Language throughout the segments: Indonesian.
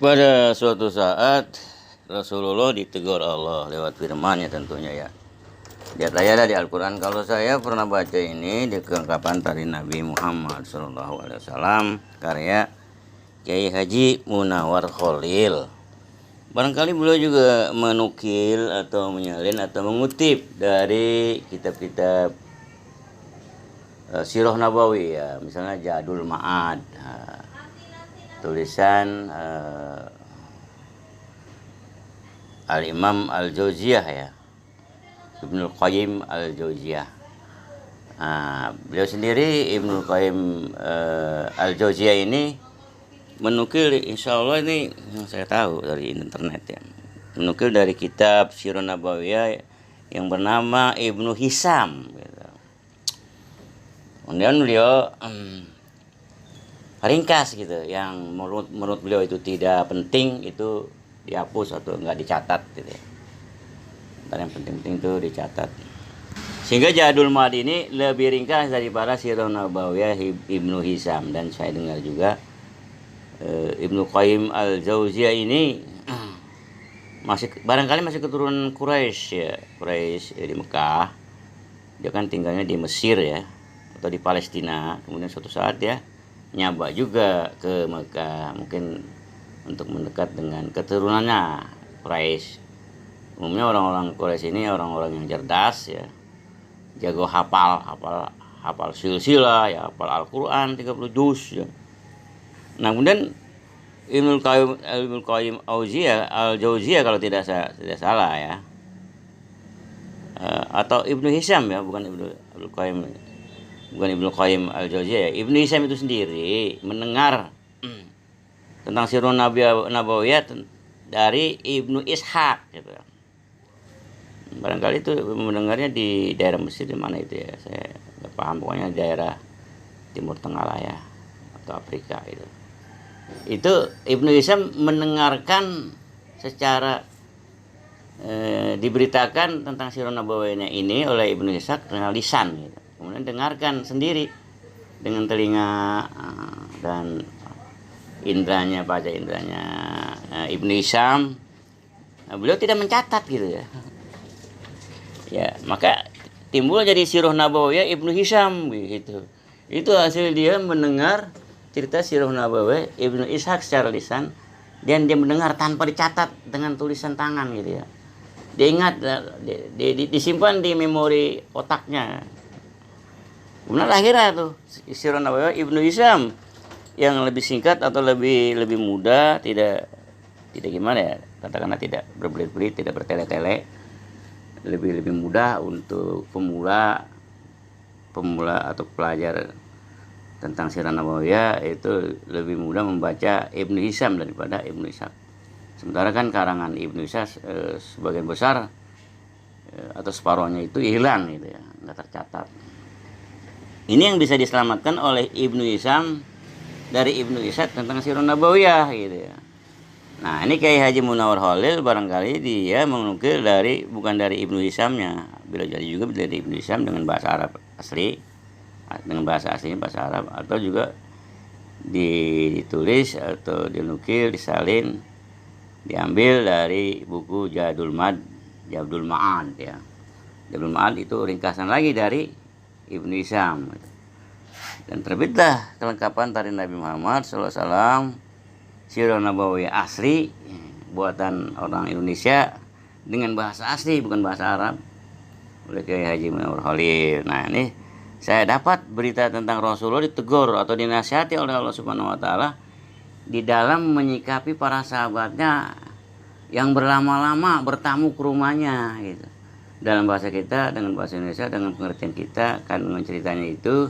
Pada suatu saat Rasulullah ditegur Allah lewat firman-Nya tentunya ya. Lihat aja di Al-Quran. Kalau saya pernah baca ini di kelengkapan tari Nabi Muhammad SAW, karya Kiai Haji Munawar Khalil. Barangkali beliau juga menukil atau menyalin atau mengutip dari kitab-kitab Sirah Nabawi ya, misalnya Zadul Ma'ad, tulisan Al-Imam Al-Jauziyah ya, Ibnul Qayyim Al-Jauziyah. Beliau sendiri Ibnul Qayyim Al-Jauziyah ini menukil, insya Allah ini yang saya tahu dari internet ya, menukil dari kitab Sirah Nabawiyah yang bernama Ibnu Hisam gitu. Kemudian beliau ringkas gitu, yang menurut beliau itu tidak penting itu dihapus atau enggak dicatat gitu ya. Dan yang penting-penting itu dicatat. Sehingga Zadul Ma'ad ini lebih ringkas daripada Sirah Nabawiyah Ibnu Hisam. Dan saya dengar juga Ibnu Qayyim Al-Jauziyah ini barangkali masih keturunan Quraisy ya, Quraisy di Mekah. Dia kan tinggalnya di Mesir ya, atau di Palestina. Kemudian suatu saat ya nyaba juga ke Mekah, mungkin untuk mendekat dengan keturunannya Quraisy. Umumnya orang-orang Quraisy ini orang-orang yang cerdas ya, jago hafal silsilah ya, hafal Al-Qur'an 30 juz ya. Nah, kemudian Ibnu Qayyim Al-Jauziyah kalau tidak salah ya, atau Ibnu Hisam ya, bukan Ibnu Qayyim Al-Jauziyah ya. Ibnu Hisam itu sendiri mendengar tentang Sirah Nabawiyah dari Ibnu Ishaq gitu. Barangkali itu mendengarnya di daerah Mesir, di mana itu ya, saya nggak paham, pokoknya daerah Timur Tengah lah ya, atau Afrika itu. Itu Ibnu Hisam mendengarkan secara diberitakan tentang Sirah Nabawiyah ini oleh Ibnu Ishaq dengan lisan gitu. Kemudian dengarkan sendiri dengan telinga dan indranya, pada indranya Ibnu Hisam. Beliau tidak mencatat gitu ya. Ya, maka timbul jadi Sirah Nabawiyah Ibnu Hisam gitu. Itu hasil dia mendengar cerita Sirah Nabawiyah Ibnu Ishaq secara lisan, dan dia mendengar tanpa dicatat dengan tulisan tangan gitu ya. Dia ingat, disimpan di memori otaknya. Kemudian akhirnya tuh Sirah Nabawiyah Ibnu Hisam yang lebih singkat atau lebih mudah, tidak gimana ya, katakanlah tidak berbelit-belit, tidak bertele-tele, lebih mudah untuk pemula atau pelajar tentang Sirah Nabawiyah. Itu lebih mudah membaca Ibnu Hisam daripada Ibnu Ishaq. Sementara kan karangan Ibnu Ishaq sebagian besar atau separuhnya itu hilang gitu ya, nggak tercatat. Ini yang bisa diselamatkan oleh Ibnu Hisam dari Ibnu Ishaq tentang Sirah Nabawiyah gitu ya. Nah, ini Kiai Haji Munawar Khalil barangkali dia menukil bukan dari Ibnu Hisamnya, bila jadi juga dari Ibnu Hisam dengan bahasa Arab asli, dengan bahasa aslinya bahasa Arab, atau juga ditulis atau dinukil, disalin, diambil dari buku Zadul Ma'ad ya. Zadul Ma'ad itu ringkasan lagi dari Ibnu Hisam. Dan terbitlah kelengkapan tari Nabi Muhammad SAW, Sirah Nabawiyah asli buatan orang Indonesia dengan bahasa asli, bukan bahasa Arab, oleh Kiai Haji Munawar Khalil. Nah, ini saya dapat berita tentang Rasulullah ditegur atau dinasihati oleh Allah Subhanahu wa taala di dalam menyikapi para sahabatnya yang berlama-lama bertamu ke rumahnya gitu. Dalam bahasa kita, dengan bahasa Indonesia, dengan pengertian kita, kan dengan ceritanya itu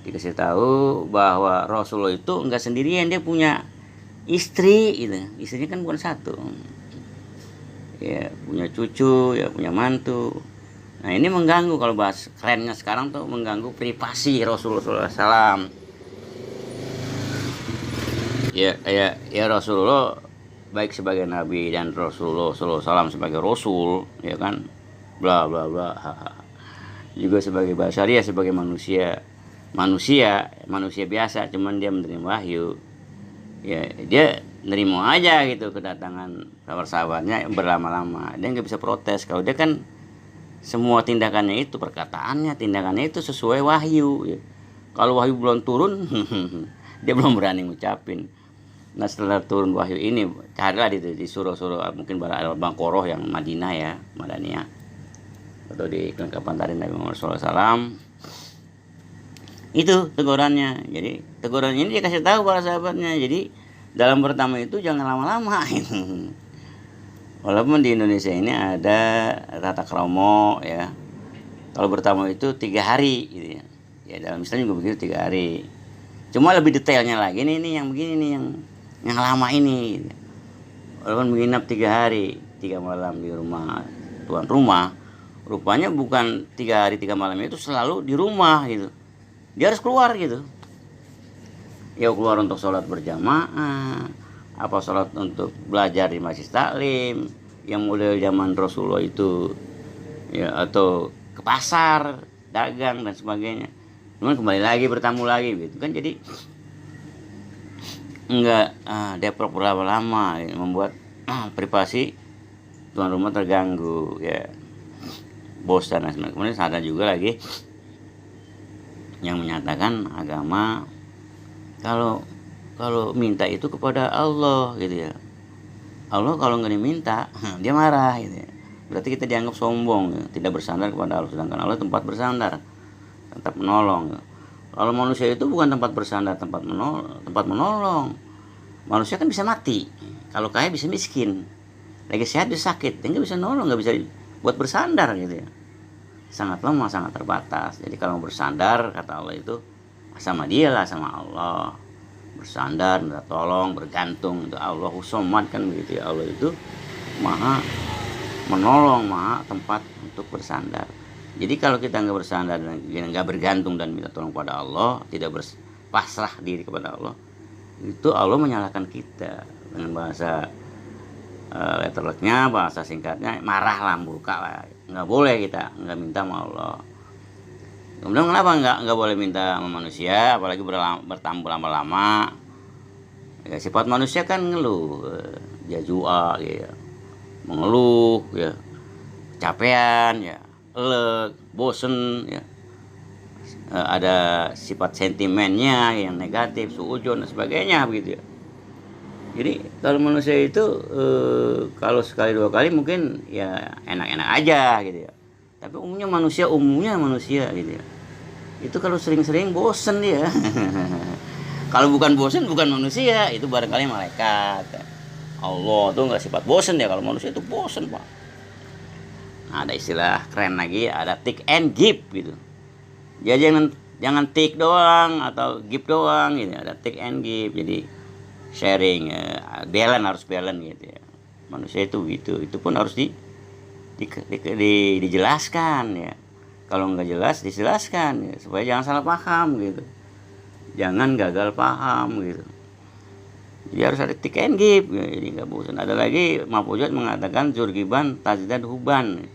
dikasih tahu bahwa Rasulullah itu enggak sendirian, dia punya istri gitu. Istrinya kan bukan satu. Ya, punya cucu, ya punya mantu. Nah, ini mengganggu, kalau bahas kerennya sekarang tuh mengganggu privasi Rasulullah SAW. Ya Rasulullah baik sebagai nabi dan Rasulullah SAW sebagai rasul, ya kan, bla bla bla. Juga sebagai basyariah, sebagai manusia biasa, cuman dia menerima wahyu. Ya, dia nerimo aja gitu kedatangan sahabat-sahabatnya berlama-lama. Dia nggak bisa protes kalau dia kan semua tindakannya itu, perkataannya, tindakannya itu sesuai wahyu ya. Kalau wahyu belum turun dia belum berani ngucapin. Nah setelah turun wahyu ini, carilah di surah-surah mungkin Al-Baqarah yang Madinah ya, Madaniyah, atau di kelengkapan tadi Nabi Muhammad SAW. Itu tegurannya. Jadi teguran ini dia kasih tahu para sahabatnya. Jadi dalam bertamu itu jangan lama-lama. Walaupun di Indonesia ini ada tata kromo ya. Kalau bertamu itu 3 hari gitu ya. Ya dalam Islam juga begitu 3 hari. Cuma lebih detailnya lagi nih yang begini nih yang lama ini. Walaupun menginap 3 hari 3 malam di rumah tuan rumah, rupanya bukan 3 hari 3 malam itu selalu di rumah gitu. Dia harus keluar gitu. Ya keluar untuk sholat berjamaah, apa sholat untuk belajar di masjid taklim yang model zaman Rasulullah itu ya, atau ke pasar dagang dan sebagainya. Cuman kembali lagi bertamu lagi gitu kan, jadi enggak deprok berlama-lama ya, membuat privasi tuan rumah terganggu ya, bosan dan sebagainya. Kemudian ada juga lagi yang menyatakan agama kalau minta itu kepada Allah gitu ya. Allah kalau nggak diminta dia marah gitu ya. Berarti kita dianggap sombong ya, tidak bersandar kepada Allah, sedangkan Allah tempat bersandar, tempat menolong ya. Kalau manusia itu bukan tempat bersandar, tempat menolong. Manusia kan bisa mati, kalau kaya bisa miskin, lagi sehat bisa sakit, dia nggak bisa nolong, nggak bisa buat bersandar gitu ya. Sangat lemah, sangat terbatas. Jadi kalau bersandar, kata Allah itu sama dia lah, sama Allah. Bersandar, minta tolong, bergantung itu Allah Somad kan begitu ya. Allah itu maha menolong, maha tempat untuk bersandar. Jadi kalau kita nggak bersandar dan nggak bergantung dan minta tolong pada Allah, tidak berpasrah diri kepada Allah, itu Allah menyalahkan kita dengan bahasa letterleknya, bahasa singkatnya marah lah, murka lah. Nggak boleh kita nggak minta sama Allah. Kemudian kenapa nggak boleh minta sama manusia, apalagi bertamu lama-lama ya. Sifat manusia kan ngeluh, jazua ya, mengeluh ya, kecapean ya, elek, bosen ya, ada sifat sentimennya yang negatif, suudzon dan sebagainya begitu ya. Jadi kalau manusia itu kalau sekali 2 kali mungkin ya enak-enak aja gitu ya. Tapi umumnya manusia gitu ya. Itu kalau sering-sering bosen dia. Kalau bukan bosen bukan manusia, itu barangkali malaikat. Allah tuh nggak sifat bosen ya, kalau manusia itu bosen Pak. Nah, ada istilah keren lagi, ada take and give gitu. Jadi jangan take doang atau give doang gitu, ada take and give. Jadi sharing ya, harus balance gitu ya. Manusia itu gitu, itu pun harus dijelaskan ya. Kalau nggak jelas dijelaskan ya, supaya jangan salah paham gitu, jangan gagal paham gitu. Jadi harus ada take and give ya, jadi nggak bosan. Ada lagi Mafujat mengatakan zurgiban tazdad huban.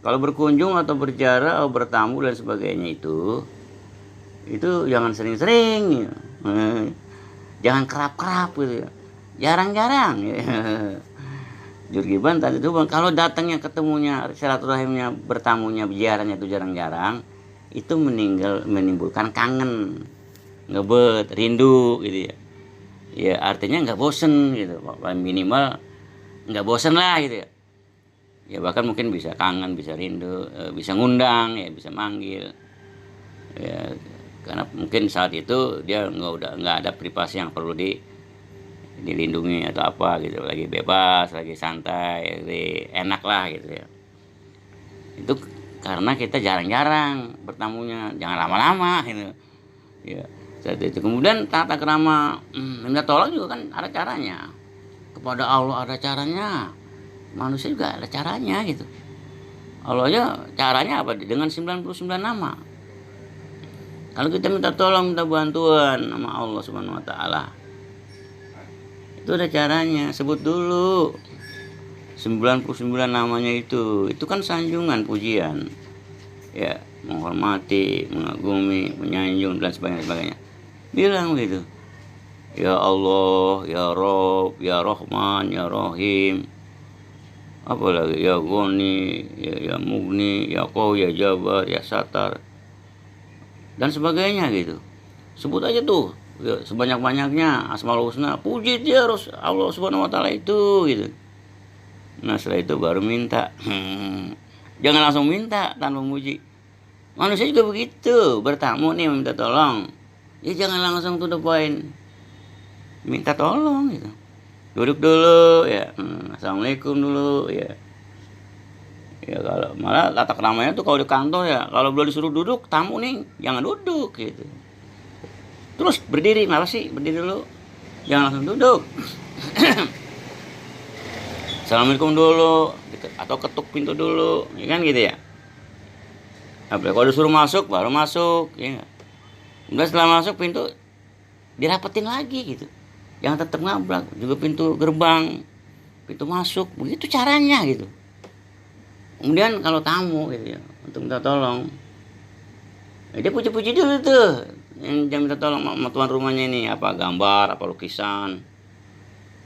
Kalau berkunjung atau berjarak atau bertamu dan sebagainya itu jangan sering-sering ya. Jangan kerap-kerap gitu ya. Jarang-jarang ya. Jurgiban tadi itu kalau datangnya, ketemunya, silaturahimnya, bertamunya, biaranya itu jarang-jarang, itu menimbulkan kangen, ngebet, rindu gitu ya. Ya artinya nggak bosen gitu, minimal nggak bosen lah gitu ya. Ya bahkan mungkin bisa kangen, bisa rindu, bisa ngundang ya, bisa manggil. Ya karena mungkin saat itu dia nggak ada privasi yang perlu dilindungi atau apa gitu, lagi bebas, lagi santai, lagi enak lah gitu ya. Itu karena kita jarang-jarang bertamunya, jangan lama-lama gitu ya. Saat itu kemudian tata kerama minta tolong juga kan ada caranya, kepada Allah ada caranya, manusia juga ada caranya gitu. Allah aja caranya apa, dengan 99 nama. Kalau kita minta tolong, minta bantuan sama Allah Subhanahu wa taala, itu ada caranya, sebut dulu 99 namanya itu kan sanjungan, pujian ya, menghormati, mengagumi, menyanjung dan sebagainya. Bilang gitu, Ya Allah, ya Rob, ya Rahman, ya Rahim, apalagi ya Goni, ya Mugni, ya Qawi, ya Jabar, ya Satar, dan sebagainya gitu. Sebut aja tuh ya, sebanyak-banyaknya Asmaul Husna, puji dia harus Allah Subhanahu wa taala itu gitu. Nah, setelah itu baru minta. Jangan langsung minta tanpa muji. Manusia juga begitu, bertamu nih minta tolong. Ya jangan langsung to the point. Minta tolong gitu. Duduk dulu ya. Assalamualaikum dulu ya. Ya kalau malah tata keramanya tuh kalau di kantor ya, kalau belum disuruh duduk tamu nih jangan duduk gitu. Terus berdiri, kenapa sih berdiri dulu? Jangan langsung duduk. Assalamualaikum dulu atau ketuk pintu dulu, ya kan gitu ya. Apalagi kalau disuruh masuk baru masuk, ya. Kemudian setelah masuk pintu dirapetin lagi gitu. Jangan tetap ngabrak, juga pintu gerbang, pintu masuk, begitu caranya gitu. Kemudian kalau tamu gitu ya, untuk minta tolong, ya dia puji-puji dulu tuh, yang minta tolong sama tuan rumahnya ini, apa gambar, apa lukisan.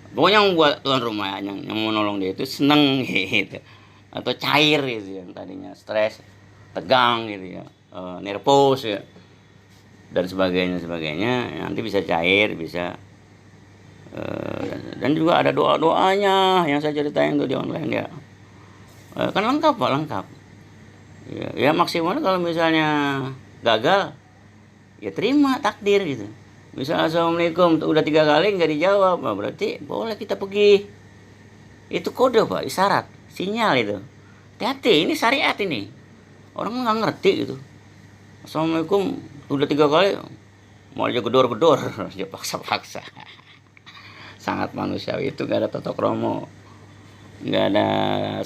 Pokoknya yang buat tuan rumah yang mau nolong dia itu seneng gitu, atau cair gitu yang tadinya stres, tegang gitu ya, nervous ya, dan sebagainya nanti bisa cair, bisa dan juga ada doanya yang saya ceritain tuh di online ya. Kan lengkap Pak, lengkap ya maksimal kalau misalnya gagal ya terima takdir gitu. Misalnya assalamualaikum udah 3 kali nggak dijawab, nah berarti boleh kita pergi. Itu kode Pak, isyarat, sinyal itu. Hati-hati, ini syariat ini. Orang nggak ngerti gitu. Assalamualaikum udah 3 kali, mau aja gedor-gedor, dia paksa-paksa. Sangat manusiawi, itu nggak ada tata krama, nggak ada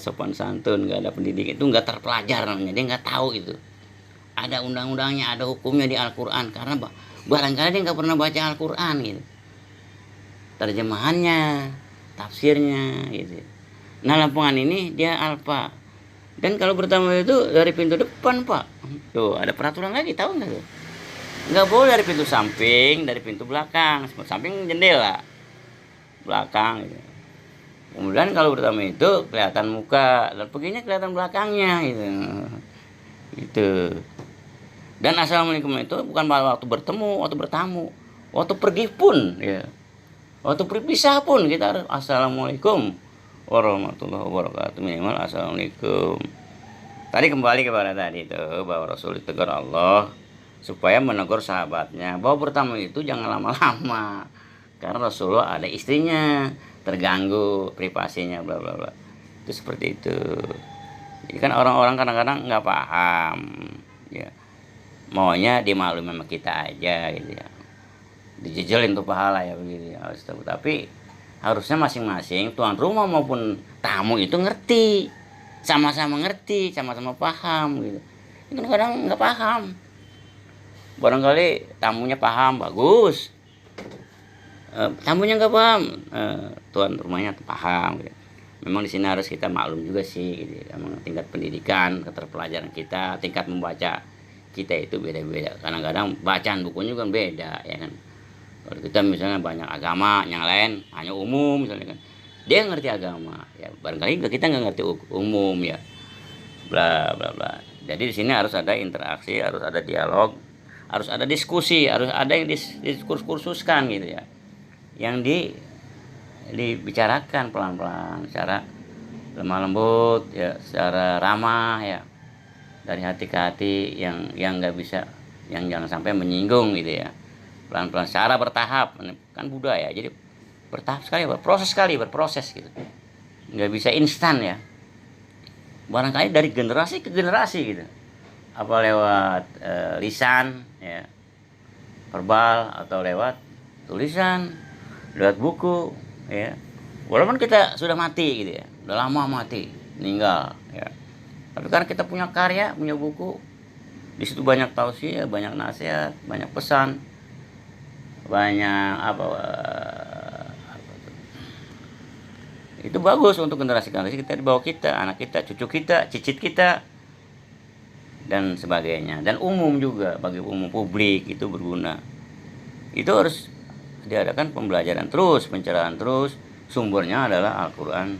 sopan santun, nggak ada pendidikan, itu nggak terpelajar namanya, dia nggak tahu itu. Ada undang-undangnya, ada hukumnya di Al-Quran, karena barangkali dia nggak pernah baca Al-Quran gitu, terjemahannya, tafsirnya gitu. Nah lampungan ini dia alfa, dan kalau pertama itu dari pintu depan Pak, tuh ada peraturan lagi, tahu nggak tuh? Nggak boleh dari pintu samping, dari pintu belakang, samping jendela, belakang gitu. Kemudian kalau pertama itu kelihatan muka, dan perginya kelihatan belakangnya gitu. Gitu. Dan assalamualaikum itu bukan waktu bertemu, waktu bertamu, waktu pergi pun ya. Waktu berpisah pun kita harus assalamualaikum warahmatullahi wabarakatuh, minimal assalamualaikum. Tadi kembali kepada tadi itu bahwa Rasul ditegur Allah supaya menegur sahabatnya bahwa bertamu itu jangan lama-lama, karena Rasulullah ada istrinya, terganggu privasinya bla bla bla. Itu seperti itu. Jadi kan orang-orang kadang-kadang nggak paham ya, maunya dimaklumi sama kita aja gitu ya, dijejelin tuh pahala ya begitu ya. Tapi harusnya masing-masing tuan rumah maupun tamu itu ngerti, sama-sama ngerti, sama-sama paham gitu. Ini kadang nggak paham, barangkali tamunya paham bagus, tamunya nggak paham, tuan rumahnya paham gitu. Memang di sini harus kita maklum juga sih gitu ya. Memang tingkat pendidikan, keterpelajaran kita, tingkat membaca kita itu beda-beda. Kadang-kadang bacaan bukunya kan beda ya kan. Kalau kita misalnya banyak agama, yang lain hanya umum misalnya kan, dia ngerti agama ya, barangkali kita nggak ngerti umum ya, bla bla bla. Jadi di sini harus ada interaksi, harus ada dialog, harus ada diskusi, harus ada yang diskursuskan gitu ya, yang dibicarakan pelan-pelan, secara lemah lembut ya, secara ramah ya, dari hati ke hati, yang nggak bisa, yang jangan sampai menyinggung gitu ya, pelan-pelan secara bertahap, kan budaya jadi bertahap sekali, berproses gitu, nggak bisa instan ya, barangkali dari generasi ke generasi gitu, apa lewat lisan ya, verbal, atau lewat tulisan, lewat buku ya, walaupun kita sudah mati gitu ya, udah lama mati, meninggal ya, tapi karena kita punya karya, punya buku, di situ banyak tausiah, banyak nasihat, banyak pesan, banyak itu bagus untuk generasi kita di bawah kita, anak kita, cucu kita, cicit kita, dan sebagainya. Dan umum juga, bagi umum publik itu berguna. Itu harus diadakan pembelajaran terus, pencerahan terus, sumbernya adalah Al-Quran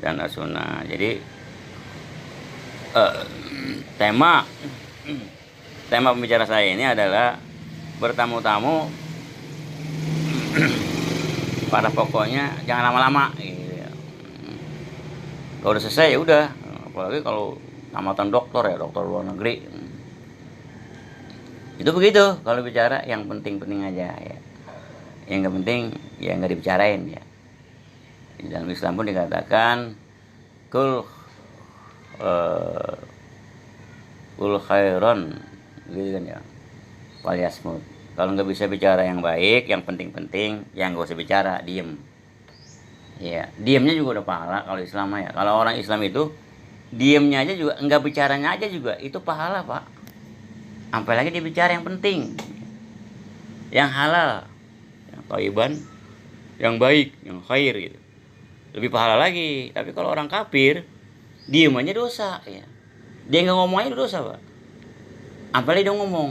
dan As-Sunnah. Jadi tema pembicara saya ini adalah bertamu-tamu pada pokoknya jangan lama-lama gitu ya. Kalau udah selesai ya udah, apalagi kalau tamatan dokter ya, dokter luar negeri. Itu begitu kalau bicara, yang penting-penting aja ya. Yang nggak penting ya nggak dibicarain ya. Di dalam Islam pun dikatakan kul khairon gitu kan ya, waliasmut. Kalau nggak bisa bicara yang baik, yang penting-penting, yang nggak usah bicara, diem. Ya, diemnya juga udah pahala kalau Islam ya. Kalau orang Islam itu diemnya aja juga, nggak bicaranya aja juga itu pahala pak. Apalagi dia bicara yang penting, yang halal, yang thayyiban, yang baik, yang khair gitu. Lebih pahala lagi. Tapi kalau orang kafir, diem aja dosa ya. Dia nggak ngomong aja dosa pak. Apalagi dia ngomong,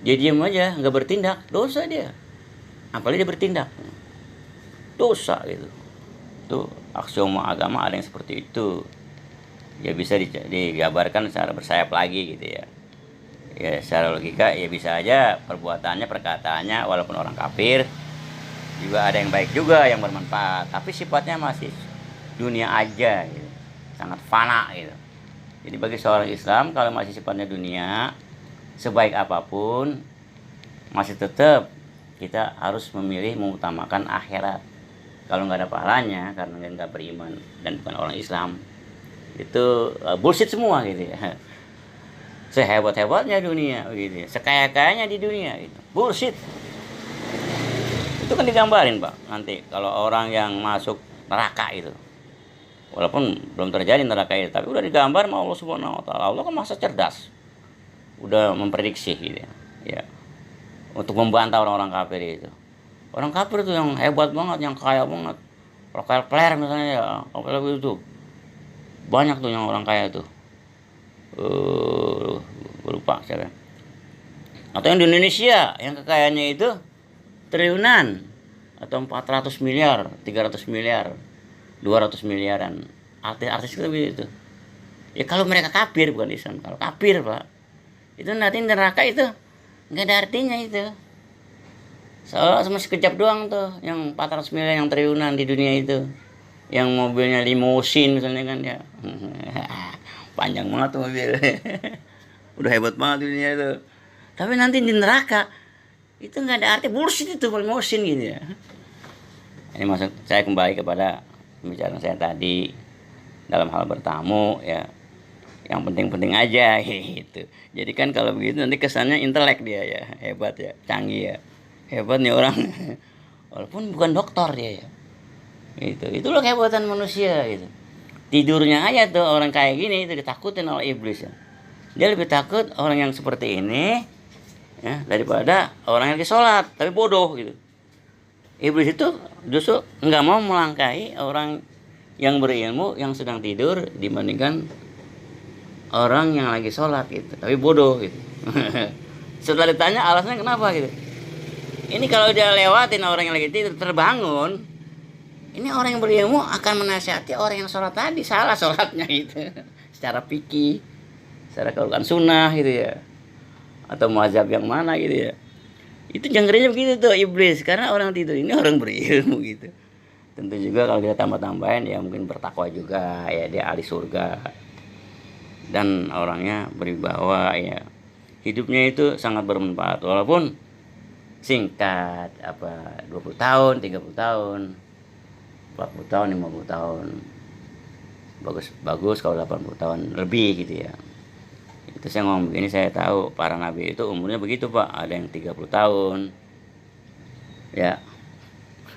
dia diam aja, nggak bertindak, dosa dia. Apalagi dia bertindak, dosa gitu. Tuh aksioma agama ada yang seperti itu. Ya bisa digambarkan secara bersayap lagi gitu ya. Ya secara logika ya bisa aja perbuatannya, perkataannya walaupun orang kafir juga ada yang baik juga, yang bermanfaat. Tapi sifatnya masih dunia aja gitu. Sangat fana gitu. Jadi bagi seorang Islam kalau masih sifatnya dunia, sebaik apapun masih tetap kita harus memilih mengutamakan akhirat. Kalau nggak ada pahalanya karena nggak beriman dan bukan orang Islam, itu bullshit semua gitu ya. Sehebat-hebatnya dunia gitu ya, sekaya-kayanya di dunia gitu, bullshit. Itu kan digambarin pak, nanti kalau orang yang masuk neraka itu, walaupun belum terjadi neraka itu, tapi udah digambar sama Allah Subhanahu Wa Taala. Allah kan masa cerdas, udah memprediksi gitu ya, untuk membantah orang-orang kafir itu. Orang kafir itu yang hebat banget, yang kaya banget, lokal player misalnya ya, lokal itu banyak tuh yang orang kaya tuh. Lupa siapa. Atau yang di Indonesia yang kekayaannya itu triliunan atau 400 miliar, 300 miliar, 200 miliaran. Artis-artis itu begitu. Ya kalau mereka kafir bukan Islam, kalau kafir pak, itu nanti neraka itu nggak ada artinya itu. Soalnya cuma sekejap doang tuh, yang 400 miliar, yang triliunan di dunia itu, yang mobilnya limusin misalnya kan ya, panjang banget tuh mobil, udah hebat banget dunia itu. Tapi nanti di neraka itu nggak ada arti, bullshit itu limusin gitu ya. Ini maksud saya kembali kepada pembicaraan saya tadi dalam hal bertamu ya. Yang penting-penting aja gitu. Jadi kan kalau begitu nanti kesannya intelek dia ya, hebat ya, canggih ya, hebat nih orang. Walaupun bukan dokter dia ya. Itulah kehebatan manusia gitu. Tidurnya aja tuh orang kayak gini itu ditakutin oleh iblis ya. Dia lebih takut orang yang seperti ini ya daripada orang yang lagi sholat tapi bodoh gitu. Iblis itu justru nggak mau melangkahi orang yang berilmu yang sedang tidur dibandingkan orang yang lagi sholat gitu, tapi bodoh gitu. Setelah ditanya alasannya kenapa gitu, ini kalau dia lewatin orang yang lagi tidur terbangun, ini orang yang berilmu akan menasihati orang yang sholat tadi salah sholatnya gitu. Secara fikih, secara Quran sunnah gitu ya, atau mazhab yang mana gitu ya. Itu jangkrinya begitu tuh iblis, karena orang tidur ini orang berilmu gitu. Tentu juga kalau kita tambah-tambahin ya mungkin bertakwa juga ya, dia ahli surga dan orangnya berwibawa ya, hidupnya itu sangat bermanfaat walaupun singkat 20 tahun 30 tahun 40 tahun 50 tahun, bagus kalau 80 tahun lebih gitu ya. Itu saya ngomong begini, saya tahu para nabi itu umurnya begitu pak, ada yang 30 tahun ya,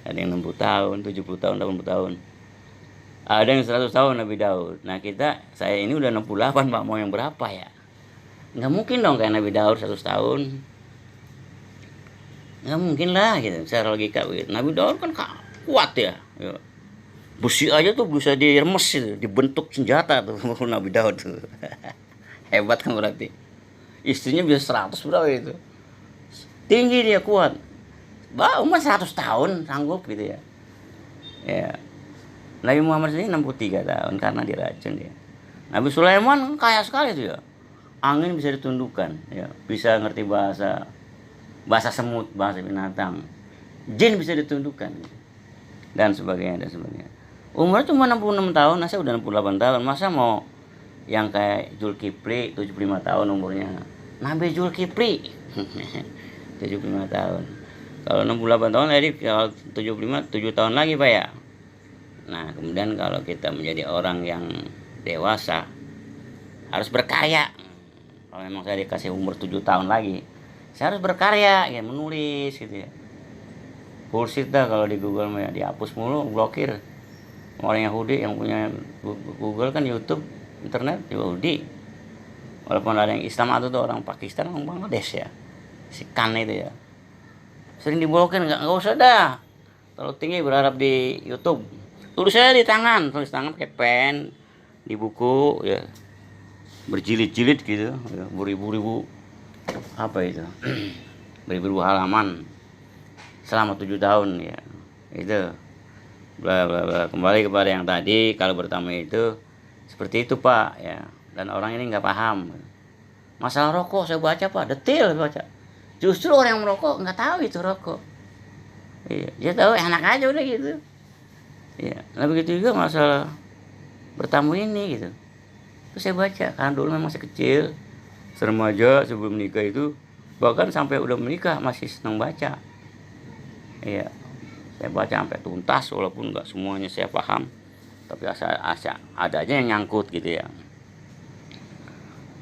ada yang 60 tahun 70 tahun 80 tahun, ada yang 100 tahun Nabi Daud. Nah saya ini udah 68 pak, mau yang berapa ya? Nggak mungkin dong kayak Nabi Daud 100 tahun, nggak mungkin lah gitu secara logika begitu. Nabi Daud kan kuat ya, besi aja tuh bisa diremes gitu, dibentuk senjata tuh Nabi Daud tuh. Hebat kan berarti. Istrinya bisa 100 berapa itu, tinggi dia, kuat. umur 100 tahun sanggup gitu ya. Ya. Nabi Muhammad sendiri 63 tahun karena diracun dia. Nabi Sulaiman kaya sekali tuh ya. Angin bisa ditundukkan, ya. Bisa ngerti bahasa semut, bahasa binatang. Jin bisa ditundukkan. Dan sebagainya dan sebagainya. Umurnya cuma 66 tahun, saya udah 68 tahun. Masa mau yang kayak Zulkifli 75 tahun umurnya. Nabi Zulkifli 75 tahun. Kalau 68 tahun jadi kalau 75 7 tahun lagi, Pak ya. Nah, kemudian kalau kita menjadi orang yang dewasa harus berkarya. Kalau memang saya dikasih umur 7 tahun lagi, saya harus berkarya, ya menulis gitu ya. Bullshit dah kalau di Google ya, dihapus mulu, blokir. Orang Yahudi yang punya Google kan YouTube, internet Yahudi. Walaupun ada yang Islam atau tuh orang Pakistan, orang Bangladesh ya. Si Kan itu ya. Sering diblokir, enggak usah dah. Terlalu tinggi berharap di YouTube. Tulis saya di tangan, tulis tangan pakai pen, di buku ya. Berjilid-jilid gitu ya, beribu-ribu apa itu beribu-ribu halaman selama 7 tahun ya. Itu bla bla bla. Kembali kepada yang tadi, kalau bertamu itu seperti itu Pak ya. Dan orang ini nggak paham masalah rokok. Saya baca Pak, detail baca. Justru orang yang merokok nggak tahu itu rokok. Iya, dia tahu enak aja udah gitu. Iya, nah begitu juga masalah bertamu ini gitu. Terus saya baca, karena dulu memang masih kecil, remaja sebelum menikah itu, bahkan sampai udah menikah masih senang baca. Iya, saya baca sampai tuntas, walaupun nggak semuanya saya paham, tapi asal ada aja yang nyangkut gitu ya.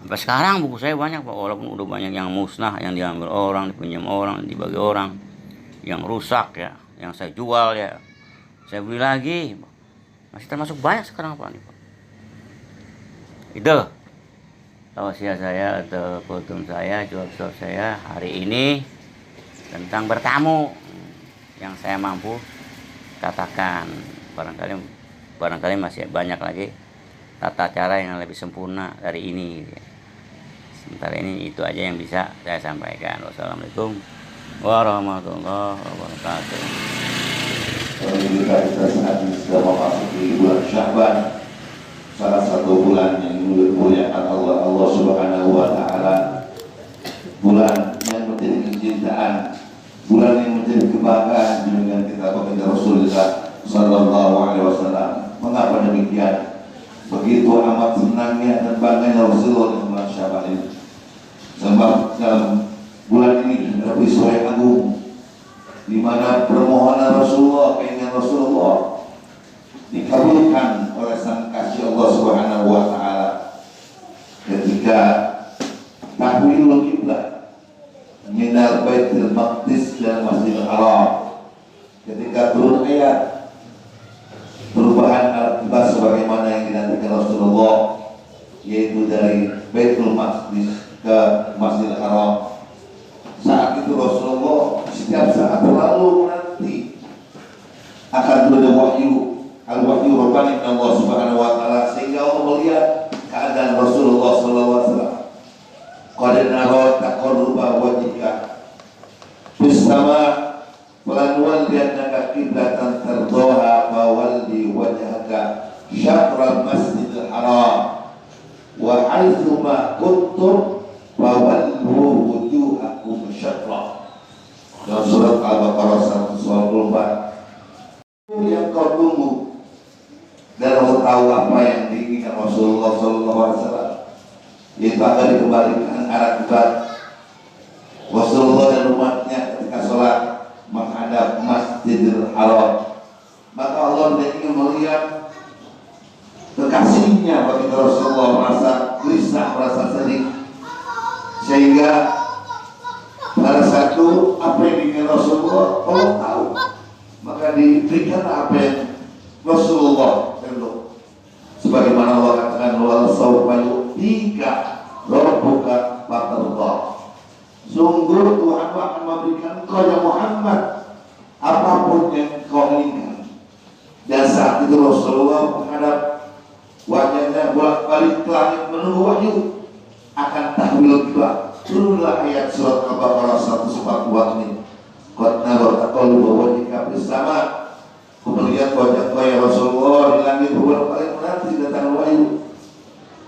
Sampai sekarang buku saya banyak Pak, walaupun udah banyak yang musnah, yang diambil orang, dipinjam orang, dibagi orang, yang rusak ya, yang saya jual ya, saya beli lagi, masih termasuk banyak sekarang Pak nih Pak. Itu tausiah saya atau kultum saya, jawab saya hari ini tentang bertamu yang saya mampu katakan. Barangkali masih banyak lagi tata cara yang lebih sempurna dari ini. Sementara ini itu aja yang bisa saya sampaikan. Wassalamualaikum warahmatullahi wabarakatuh. Kita saat ini sudah memasuki bulan Sya'ban, salah satu bulan yang dimuliakan Allah Subhanahu wa Ta'ala, bulan yang menjadi kecintaan, bulan yang menjadi kebanggaan dengan kita baginda Rasulullah Sallallahu Alaihi Wasallam. Mengapa demikian? Begitu amat senangnya dan bangganya Rasulullah di bulan Sya'ban ini. Sebab dalam bulan ini ada peristiwa yang agung, di mana permohonan Rasulullah, keinginan Rasulullah dikabulkan oleh Sang Kasih Allah Subhanahu wa Ta'ala ketika tahwilul qiblah minal Baitul Maqdis dan Masjidil Haram, ketika turun ayat perubahan al-qiblah sebagaimana yang dinantikan Rasulullah, yaitu dari Baitul Maqdis ke Masjidil Haram. Saat itu Rasulullah setiap saat selalu menanti akan ada wahyu, al-wahyu rabbani min Allah Subhanahu wa Ta'ala, sehingga Allah melihat keadaan Rasulullah sallallahu alaihi wasallam. Qad nara taqarruba wajhika fis sama wa nuwalliyannaka qiblatan tardaha fa walli wajhaka syatral masjidil haram wa haitsu ma kuntum fa wallu wujuhakum syatra. Dalam surat Al-Baqarah 124. Yang kau tunggu dan kau tahu apa yang diinginkan Rasulullah SAW, yaitu agar dikembalikan arah kiblat. Rasulullah dan umatnya ketika sholat menghadap Masjidil Haram, maka Allah ingin melihat kekasihnya. Bagi Rasulullah merasa gelisah, merasa sedih, sehingga pada satu apa yang diinginkan Rasulullah Allah tahu, maka diberikan apa yang Rasulullah perlu. Sebagaimana Allah katakan, wal sawfa yu'tika rabbuka fatarda. Sungguh Tuhan akan memberikan engkau ya Muhammad apapun yang kau inginkan. Dan saat itu Rasulullah menghadap wajahnya bolak-balik ke langit menunggu wahyu akan tahwil qiblah. Turunlah ayat surat Al-Baqarah 142 ini. Qad nara taqalluba wajhika fis sama. Aku melihat wajah kau ya Rasulullah di langit beberapa kali menanti datang wahyu.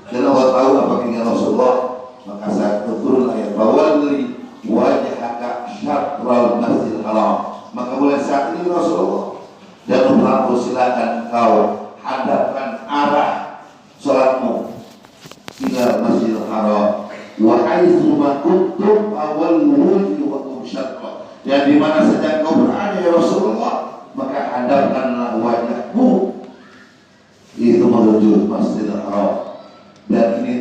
Dan Allah tahu apa keinginan Rasulullah. Maka saat turun ayat fawalli wajhaka syatral masjidil haram. Maka mulai saat ini Rasulullah dan Rasul silakan kau hadapkan arah salatmu ila masjidil haram wa haitsu ma kuntum fawallu wajhakum syatra. Dan di mana saja kau berada ya Rasulullah, maka hadapkanlah wajahmu itu menuju masjidil haram. Dan ini